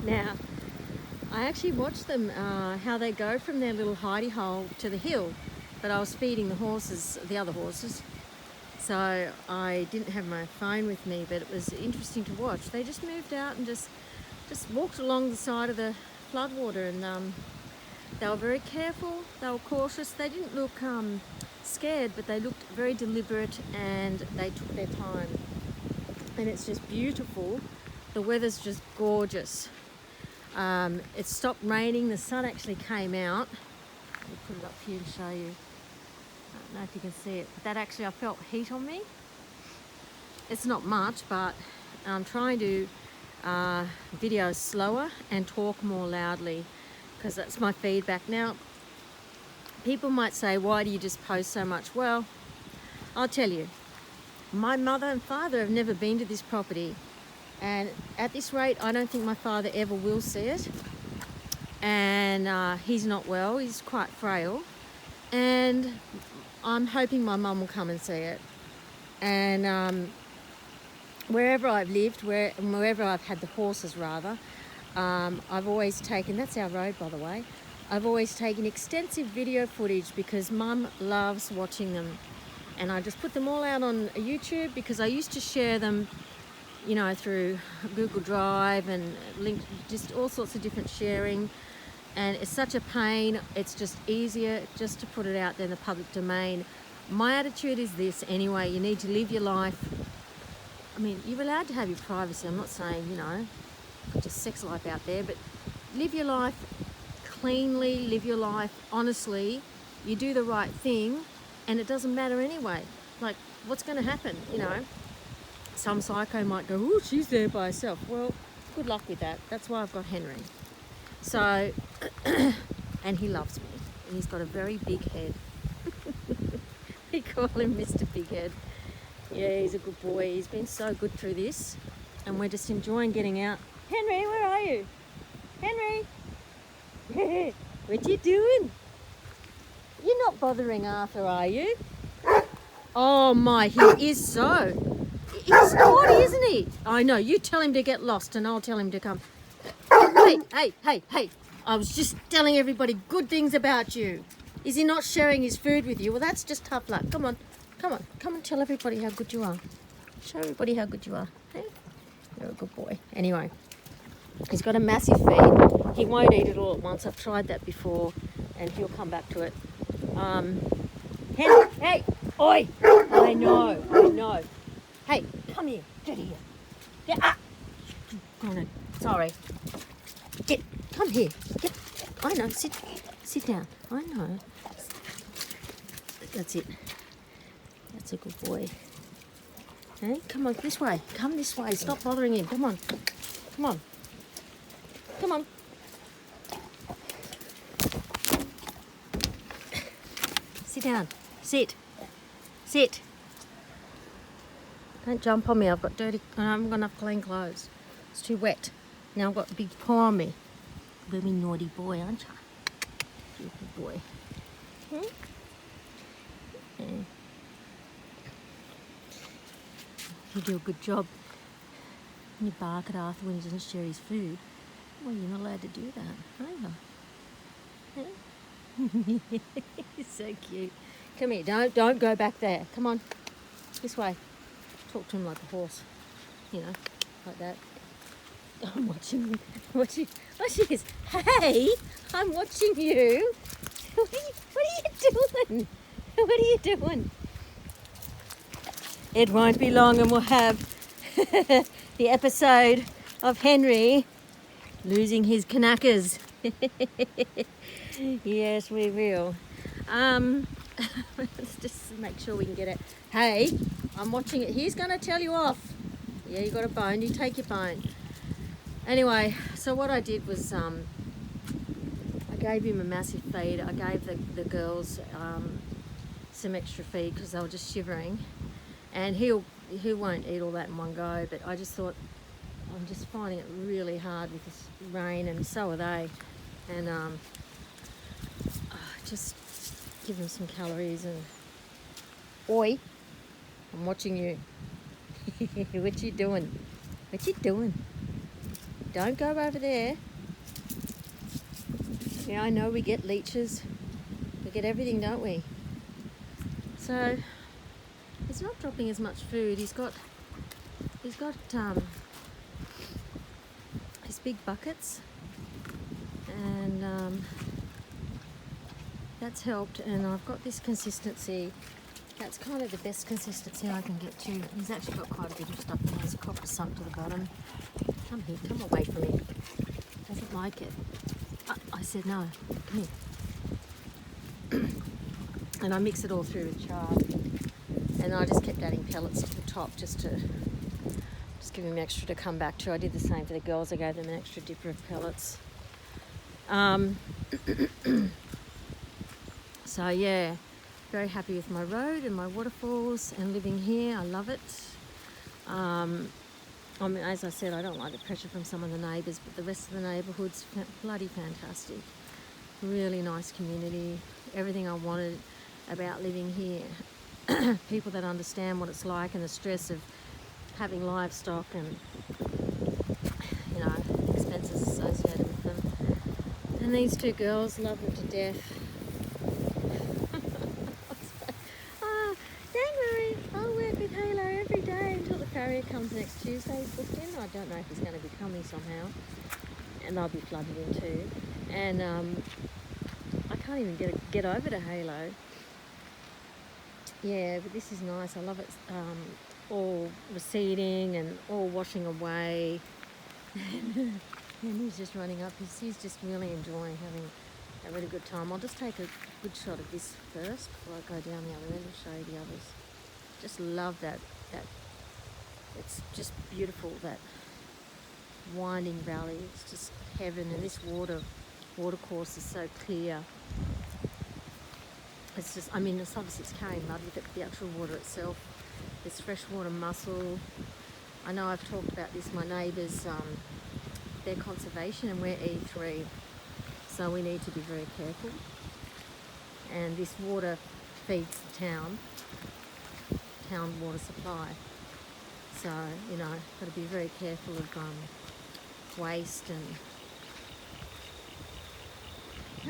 Now, I actually watched them, how they go from their little hidey hole to the hill, but I was feeding the other horses, so I didn't have my phone with me, but it was interesting to watch. They just moved out and just walked along the side of the floodwater, and they were very careful, they were cautious, they didn't look scared, but they looked very deliberate and they took their time. And it's just beautiful. The weather's just gorgeous. It stopped raining, the sun actually came out. Let me put it up here and show you. I don't know if you can see it, but that actually, I felt heat on me. It's not much, but I'm trying to video slower and talk more loudly, because that's my feedback. Now, people might say, why do you just post so much? Well, I'll tell you, my mother and father have never been to this property, and at this rate I don't think my father ever will see it, and he's not well, he's quite frail, and I'm hoping my mum will come and see it. And wherever I've lived, wherever I've had the horses rather, I've always taken, that's our road by the way, I've always taken extensive video footage because Mum loves watching them. And I just put them all out on YouTube, because I used to share them, you know, through Google Drive and link, just all sorts of different sharing. And it's such a pain, it's just easier just to put it out there in the public domain. My attitude is this anyway, you need to live your life. I mean, you're allowed to have your privacy, I'm not saying, you know, put your sex life out there, but live your life cleanly, live your life honestly, you do the right thing, and it doesn't matter anyway. Like, what's going to happen, you know? Some psycho might go, oh, she's there by herself. Well, good luck with that. That's why I've got Henry. So, and he loves me. And he's got a very big head. We call him Mr. Big Head. Yeah, he's a good boy. He's been so good through this. And we're just enjoying getting out. Henry, where are you? Henry? What you doing? You're not bothering Arthur, are you? Oh my, he is so. He's naughty, isn't he? I know, you tell him to get lost and I'll tell him to come. Hey. I was just telling everybody good things about you. Is he not sharing his food with you? Well, that's just tough luck. Come on, tell everybody how good you are. Show everybody how good you are. Hey? You're a good boy. Anyway, he's got a massive feed. He won't eat it all at once. I've tried that before and he'll come back to it. Henry, hey, oi! I know. Hey, come here, get here. Go on, sorry. Come here. I know, sit down. I know. That's it. That's a good boy. Hey, come on, this way. Come this way. Stop bothering him. Come on. Sit down. Sit. Don't jump on me. I've got dirty. I haven't got enough clean clothes. It's too wet. Now I've got a big paw on me. Very naughty boy, aren't you? You good boy. Yeah. You do a good job. When you bark at Arthur when he doesn't share his food, well, you're not allowed to do that, are you? He's so cute. Come here, don't go back there. Come on, this way. Talk to him like a horse, you know, like that. I'm watching him. Watch this. Hey, I'm watching you. What are you doing? It won't be long and we'll have the episode of Henry losing his knackers. Yes, we will. Let's just make sure we can get it. Hey, I'm watching it. He's going to tell you off. Yeah, you got a bone. You take your bone. Anyway, so what I did was I gave him a massive feed. I gave the girls some extra feed because they were just shivering. And he won't eat all that in one go, but I just thought, I'm just finding it really hard with this rain, and so are they. And just give them some calories. And oi, I'm watching you. What you doing? don't go over there. Yeah, I know we get leeches. We get everything, don't we? So he's not dropping as much food. He's got his big buckets, and that's helped. And I've got this consistency. That's kind of the best consistency I can get to. He's actually got quite a bit of stuff in there. There's a copper sunk to the bottom. Come here, come away from me. Doesn't like it. I said no, come here. And I mix it all through with chard. And I just kept adding pellets to the top just give him extra to come back to. I did the same for the girls. I gave them an extra dipper of pellets. So yeah, very happy with my road and my waterfalls and living here. I love it. I mean, as I said, I don't like the pressure from some of the neighbours, but the rest of the neighbourhood's bloody fantastic. Really nice community. Everything I wanted about living here. People that understand what it's like and the stress of having livestock and, you know, expenses associated with them. And these two girls love them to death. Don't worry, I'll work with Halo every day until the farrier comes next Tuesday. He's booked in. I don't know if he's going to be coming somehow. And they'll be flooded in too. And I can't even get over to Halo. Yeah, but this is nice. I love it. All receding and all washing away. And he's just running up. He's just really enjoying having a really good time. I'll just take a good shot of this first before I go down the other end and show you the others. Just love that. It's just beautiful, that winding valley. It's just heaven, and this water course is so clear. It's just, I mean, it's obviously it's carrying mud with it, but the actual water itself, there's freshwater mussel. I know I've talked about this, my neighbours, their conservation, and we're E3, so we need to be very careful. And this water feeds the town water supply. So, you know, got to be very careful of waste and...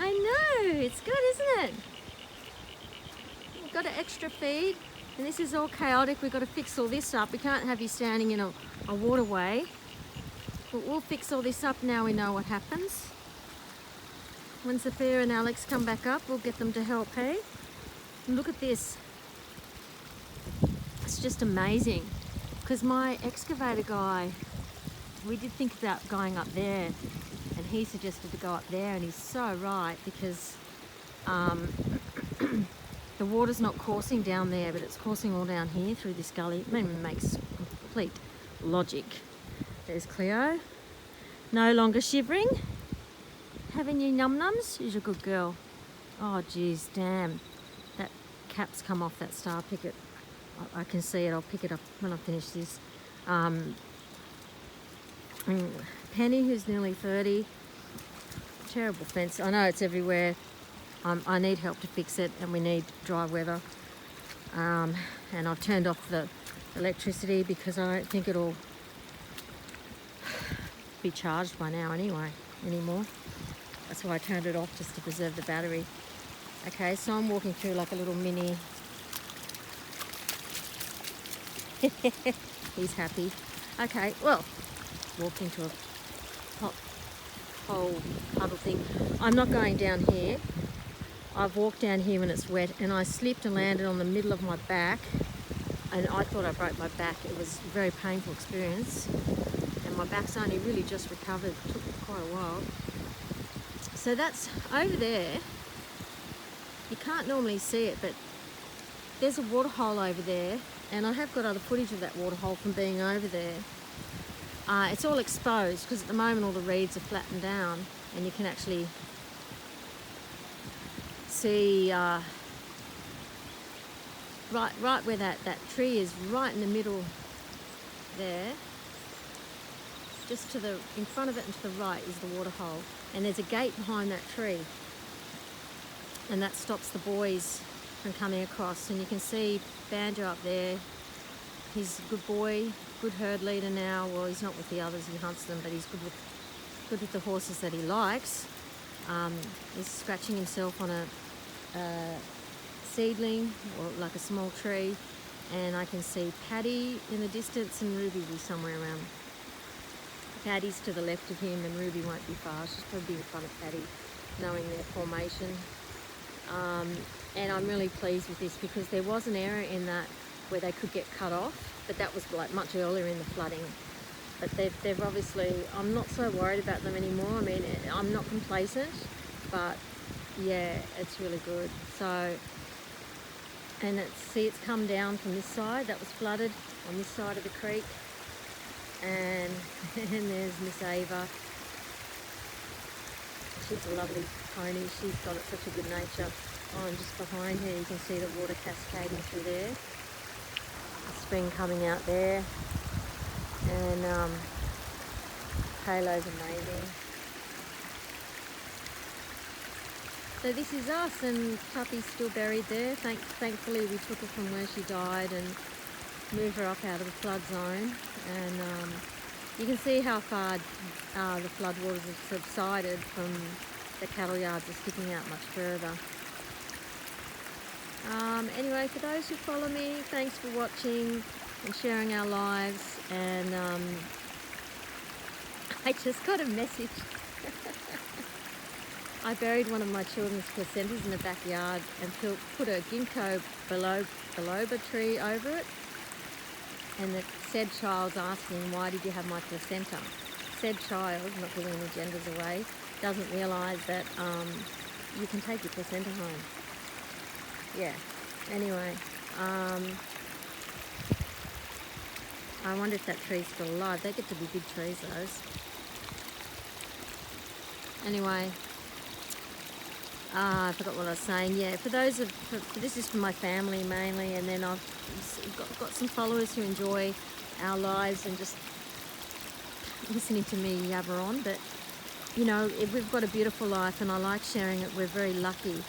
I know, it's good, isn't it? We've got an extra feed, and this is all chaotic. We've got to fix all this up. We can't have you standing in a waterway. But we'll fix all this up now we know what happens. When Sophia and Alex come back up, we'll get them to help, hey? And look at this. It's just amazing. Because my excavator guy, we did think about going up there, and he suggested to go up there, and he's so right, because the water's not coursing down there, but it's coursing all down here through this gully. It makes complete logic. There's Cleo. No longer shivering. Having your num-nums? She's a good girl. Oh, geez, damn. That cap's come off that star picket. I can see it. I'll pick it up when I finish this. Penny, who's nearly 30. Terrible fence. I know it's everywhere. I need help to fix it, and we need dry weather. And I've turned off the electricity because I don't think it'll be charged by now anymore. That's why I turned it off, just to preserve the battery. Okay, so I'm walking through like a little mini... He's happy. Okay, well, walking to a whole puddle thing. I'm not going down here. I've walked down here when it's wet, and I slipped and landed on the middle of my back, and I thought I broke my back. It was a very painful experience, and my back's only really just recovered. It took quite a while. So that's over there. You can't normally see it, but there's a waterhole over there, and I have got other footage of that waterhole from being over there. It's all exposed because at the moment all the reeds are flattened down, and you can actually see right where that tree is, right in the middle there. Just to the in front of it and to the right is the waterhole, and there's a gate behind that tree, and that stops the boys from coming across. And you can see Banjo up there, He's a good boy, good herd leader now. Well, he's not with the others, he hunts them, but he's good with the horses that he likes. He's scratching himself on a seedling, or like a small tree, and I can see Paddy in the distance and Ruby will be somewhere around. Paddy's to the left of him and Ruby won't be far. She's probably in front of Paddy, knowing their formation. And I'm really pleased with this because there was an error in that where they could get cut off, but that was like much earlier in the flooding. But they've obviously, I'm not so worried about them anymore. I mean, I'm not complacent, but yeah, it's really good. So, and it's come down from this side, that was flooded on this side of the creek. And there's Miss Ava. She's a lovely pony. She's got such a good nature. Oh, and just behind her you can see the water cascading through there. The spring coming out there. And Halo's amazing. So this is us, and Tuppy's still buried there. Thankfully we took her from where she died and moved her up out of the flood zone. And you can see how far the flood waters have subsided from the cattle yards are sticking out much further. Anyway, for those who follow me, thanks for watching and sharing our lives. And I just got a message. I buried one of my children's placentas in the backyard and put a ginkgo biloba tree over it. And the said child's asking, why did you have my placenta? Said child, not giving any genders away, doesn't realise that you can take your placenta home. Yeah, anyway, I wonder if that tree's still alive. They get to be big trees, those. Anyway, I forgot what I was saying. Yeah, for this is for my family mainly, and then I've got some followers who enjoy our lives and just listening to me yabber on. But you know, we've got a beautiful life, and I like sharing it. We're very lucky.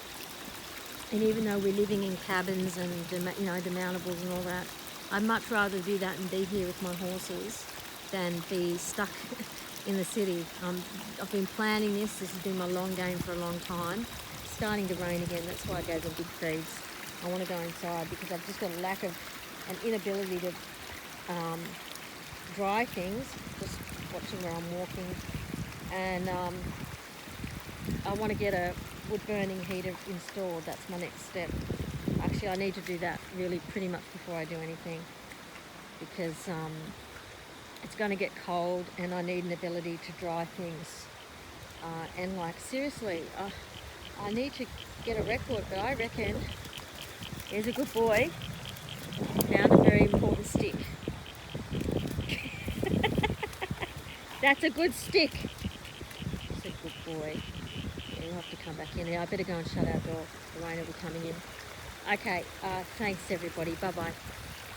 And even though we're living in cabins and demountables and all that, I'd much rather do that and be here with my horses than be stuck in the city. I've been planning this. This has been my long game for a long time. It's starting to rain again. That's why I gave them big feeds. I want to go inside because I've just got a lack of an inability to dry things. Just watching where I'm walking, and I want to get a wood burning heater installed. That's my next step. Actually, I need to do that really pretty much before I do anything, because it's going to get cold and I need an ability to dry things. And like seriously, I need to get a record, but I reckon there's a good boy found a very important stick. That's a good stick. That's a good boy. You'll have to come back in. I better go and shut our door. The rain will be coming in. Okay, thanks everybody. Bye-bye.